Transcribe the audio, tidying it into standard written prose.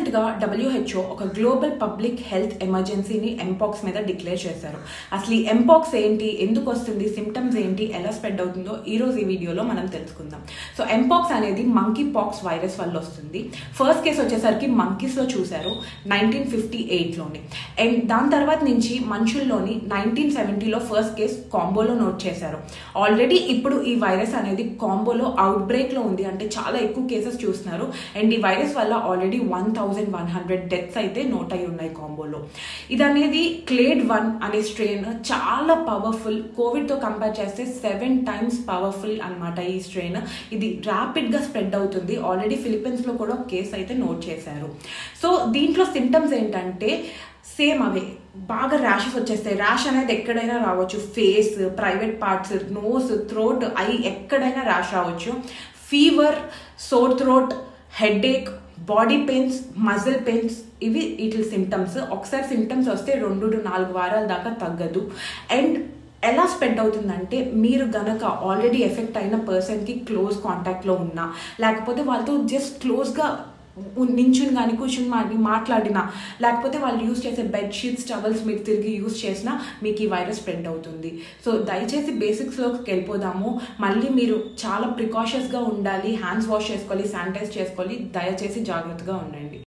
రీసెంట్గా WHO ఒక global public health ఎమర్జెన్సీని mpox మీద డిక్లేర్ చేశారు. అసలు ఈ ఎంపాక్స్ ఏంటి, ఎందుకు వస్తుంది, సిమ్టమ్స్ ఏంటి, ఎలా స్ప్రెడ్ అవుతుందో ఈరోజు ఈ వీడియోలో మనం తెలుసుకుందాం. సో ఎంపాక్స్ అనేది మంకీ పాక్స్ వైరస్ వల్ల వస్తుంది. ఫస్ట్ కేసు వచ్చేసరికి మంకీస్లో చూశారు 1958లోని. అండ్ దాని తర్వాత నుంచి మనుషుల్లోని 1970లో ఫస్ట్ కేసు కాంబోలో నోట్ చేశారు. ఆల్రెడీ ఇప్పుడు ఈ వైరస్ అనేది కాంబోలో అవుట్ బ్రేక్లో ఉంది, అంటే చాలా ఎక్కువ కేసెస్ చూస్తున్నారు. అండ్ ఈ వైరస్ వల్ల ఆల్రెడీ 1100 డెత్స్ అయితే నోట్ అయి ఉన్నాయి కాంబోలో. ఇది అనేది క్లేడ్ 1 అనే స్ట్రెయిన్ చాలా పవర్ఫుల్. కోవిడ్తో కంపేర్ చేస్తే 7 times పవర్ఫుల్ అనమాట ఈ స్ట్రెయిన్. ఇది ర్యాపిడ్గా స్ప్రెడ్ అవుతుంది. ఆల్రెడీ ఫిలిప్పీన్స్లో కూడా ఒక కేసు అయితే నోట్ చేశారు. సో దీంట్లో సిమ్టమ్స్ ఏంటంటే సేమ్ అవే, బాగా ర్యాషెస్ వచ్చేస్తాయి. ర్యాష్ అనేది ఎక్కడైనా రావచ్చు, face, private parts, nose, throat, eye, ఎక్కడైనా ర్యాష్ రావచ్చు. Fever, sore throat, headache, body pains, muscle pains, ఇవి వీటి సిమ్టమ్స్. ఒకసారి సిమ్టమ్స్ వస్తే 2 to 4 వారాల దాకా తగ్గదు. అండ్ ఎలా స్ప్రెడ్ అవుతుందంటే మీరు గనక ఆల్రెడీ ఎఫెక్ట్ అయిన పర్సన్కి క్లోజ్ కాంటాక్ట్లో ఉన్నా, లేకపోతే వాళ్ళతో జస్ట్ క్లోజ్గా నించుని కానీ కూర్చుని మాట్లాడినా, లేకపోతే వాళ్ళు యూజ్ చేసే బెడ్షీట్స్, టవల్స్ మీరు తిరిగి యూజ్ చేసినా మీకు ఈ వైరస్ స్ప్రెడ్ అవుతుంది. సో దయచేసి బేసిక్స్లోకి వెళ్ళిపోదాము. మళ్ళీ మీరు చాలా ప్రికాషన్స్గా ఉండాలి. హ్యాండ్స్ వాష్ చేసుకోవాలి, శానిటైజ్ చేసుకోవాలి. దయచేసి జాగ్రత్తగా ఉండండి.